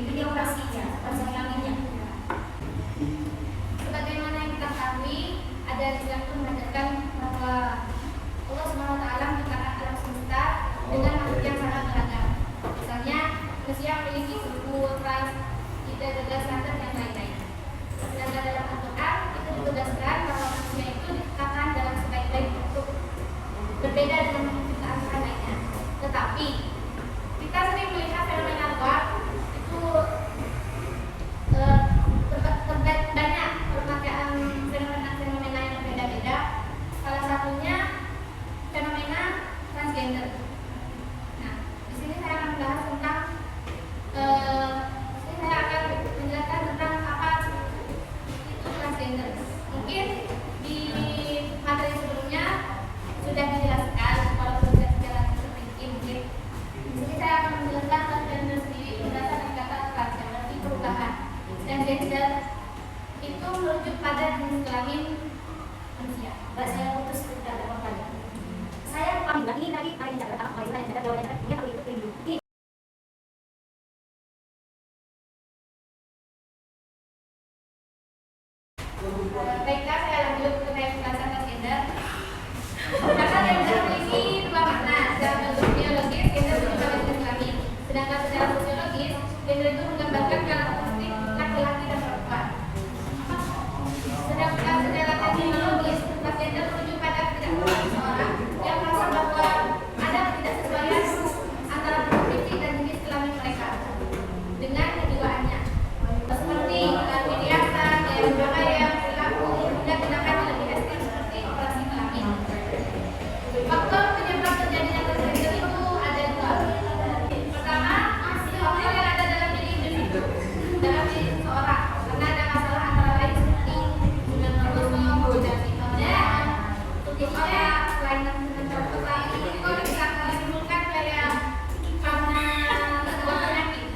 Jadi operasinya, operasi kelaminnya. Sebagaimana yang kita ketahui, ada yang mengajarkan bahwa Allah Subhanahu wa taala menciptakan alam semesta dengan makhluk yang sangat beragam. Misalnya, manusia memiliki suku, ras, ide, gagasan, dan yang lain-lain. Sedangkan dalam Al-Quran itu ditegaskan bahwa manusia itu diciptakan dalam sebaik-baik bentuk, berbeda dengan penciptaan Tuhan lainnya. Tetapi kita sering melihat fenomena luar itu banyak pemakaian fenomena yang berbeda-beda. Salah satunya fenomena transgender. Nah, di sini saya akan membahas tentang saya akan menjelaskan tentang apa itu transgender. Mungkin di materi sebelumnya sudah dijelaskan, walaupun tidak secara terperinci mungkin. Di sini saya akan menjelaskan transgender sendiri berdasarkan kata trans yang berarti perubahan. Transgender itu merujuk pada jenis kelamin manusia. Mbak, saya putus sudah ada apa ya? Saya paham ini tadi ada yang jaga apa yang jaga jawabannya tadi kalau itu pelindung. Baiklah, saya lanjut ke penjelasan transgender. Kata yang memiliki dua makna. Secara biologis, gender merujuk pada jenis kelamin. Sedangkan secara sosiologis, gender itu menggambarkan karakteristik laki-laki dan perempuan. Sedangkan secara teknologis, transgender merujuk pada ketidakpuasan seseorang yang merasa bahwa ada ketidaksesuaian antara bentuk fisik dan jenis kelamin mereka dengan kejiwaannya, seperti kelamin hiasan, gaya berpakaian, perilaku, dan tindakan yang lebih ekstrim seperti operasi kelamin. Faktor penyebab terjadinya transgender itu ada dua. Pertama, faktor yang ada dalam diri individu, dalam diri seseorang, karena ada masalah antara lain seperti guna kromosom, mutasi hormon, tubuhnya, kelainan mencakup lain itu bisa menimbulkan kayak karena sebuah penyakit.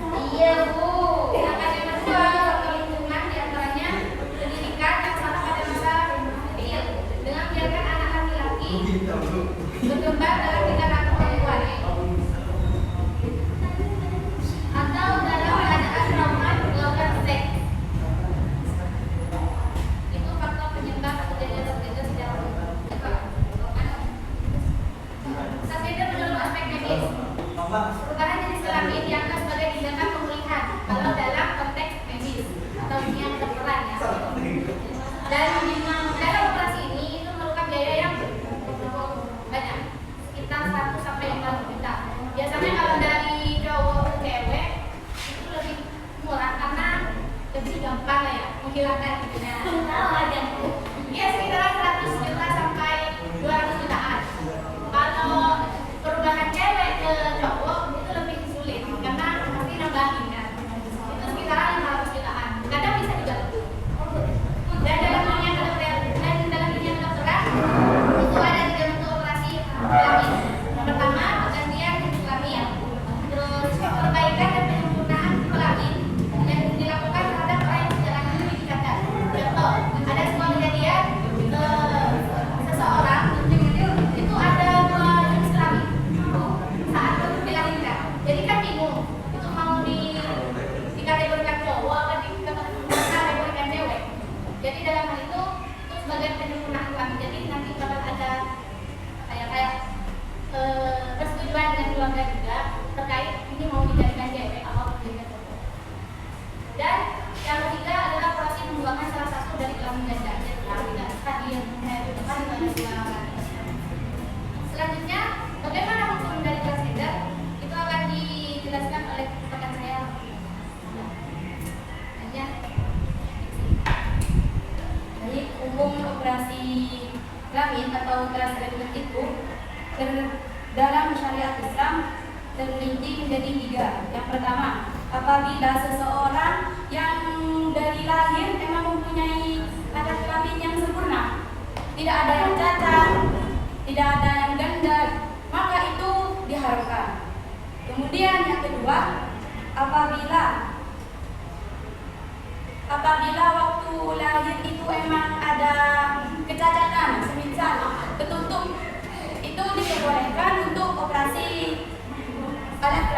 Iya bu. Sedangkan yang kedua, faktor lingkungan diantaranya pendidikan yang salah pada masa kecil dengan membiarkan anak laki-laki berkembang dalam tindakan perempuan atau dalam keadaan trauma melakukan seks. Itu faktor penyebab terjadinya transgender secara umum. Transgender menurut aspek medis, perubahan jenis kelamin dianggap sebagai tindakan pemulihan kalau dalam konteks medis atau dunia kedokteran ya. Dan dalam operasi ini itu memerlukan biaya yang banyak, sekitar 1 sampai 5 juta. Biasanya kalau dari cowok ke cewek itu lebih murah karena lebih gampang lah ya menghilangkan gitu. Ya sekitar 100 juta sampai 200 jutaan. Kalau perubahan cewek ke cowok itu lebih sulit karena pasti nambahin kan. Itu sekitar 500 jutaan. Kadang bisa juga lebih. Dan dalam dunia kedokteran itu ada 3 bentuk operasi kelamin. Pertama, penggantian jenis kelamin. Terus perbaikan dan penyempurnaan kelamin yang dilakukan terhadap orang yang menjalani pendidikan. Contoh, ada sebuah kejadian seseorang itu ada 2 jenis kelamin saat dilahirkan. Jadi kan bingung itu mau dikategorikan cowok atau dikategorikan cewek. Jadi dalam hal itu sebagai penyempurnaan kelamin. Jadi nanti bakal ada kayak persetujuan dengan keluarga juga terkait ini mau dijadikan cewek atau dijadikan cowok. Dan yang ketiga adalah operasi pembuangan salah satu dari kelamin ganda. Jadi tidak tadi yang saya tunjukkan itu ada 2 kali. Selanjutnya, bagaimana hukum dari transgender itu akan dijelaskan oleh rekan saya. Hanya Jadi umum operasi kelamin atau transgender itu dalam syariat Islam terperinci menjadi 3. Yang pertama, apabila seseorang yang dari lahir memang mempunyai adat kelamin yang sempurna, tidak ada yang cacat, tidak ada yang ganda, maka itu diharamkan. Kemudian yang kedua, apabila waktu lahir itu emang ada kecacatan, semisal ketutup, itu diperbolehkan untuk operasi alat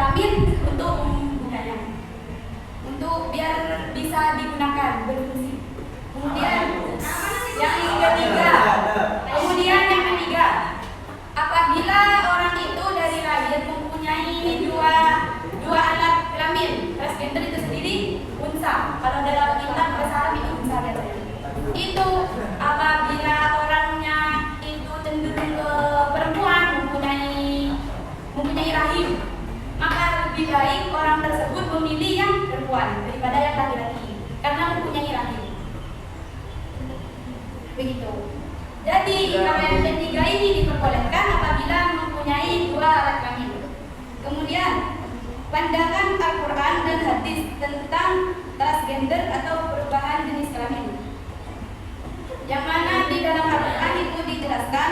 lebih baik orang tersebut memilih yang perempuan daripada yang laki-laki karena mempunyai rahim. Begitu. Jadi yang ketiga ini diperbolehkan apabila mempunyai dua alat kelamin. Kemudian pandangan Al-Quran dan hadis tentang transgender atau perubahan jenis kelamin, yang mana di dalam Al-Quran itu dijelaskan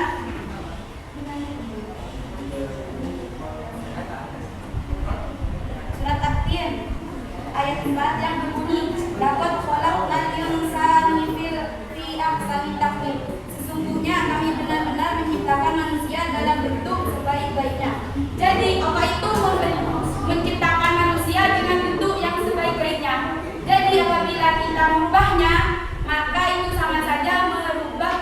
surat At-Tin ayat 4 yang berbunyi laqad khalaqnal insana fi ahsani taqwim. Sesungguhnya kami benar-benar menciptakan manusia dalam bentuk sebaik-baiknya. Jadi apa itu menciptakan manusia dengan bentuk yang sebaik-baiknya? Jadi apabila kita merubahnya, maka itu sama saja merubah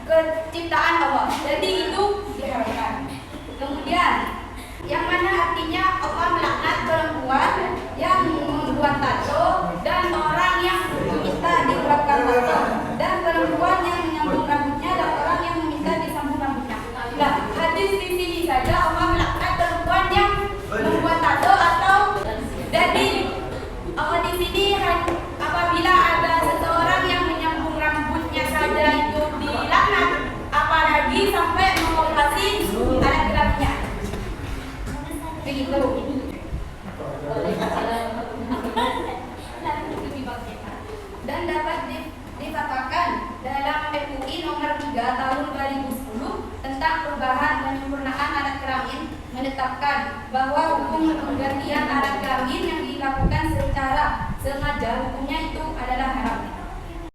kenciptaan Allah. Jadi itu diharamkan. Kemudian yang mana artinya Allah melaknat perempuan yang membuat tato dan orang yang meminta dibuatkan tato, dan perempuan yang menyambung rambutnya dan orang yang meminta disambung rambutnya. Nah, hadis di sini saja Allah melaknat perempuan yang membuat tato atau jadi Allah di sini apabila ada seseorang yang menyambung rambutnya saja itu dilaknat, apalagi sampai mengoperasi alat kelaminnya. Begitu. Dan dapat dikatakan dalam MUI nomor 3 tahun 2010 tentang perubahan penyempurnaan alat kelamin menetapkan bahwa hukum penggantian alat kelamin yang dilakukan secara sengaja hukumnya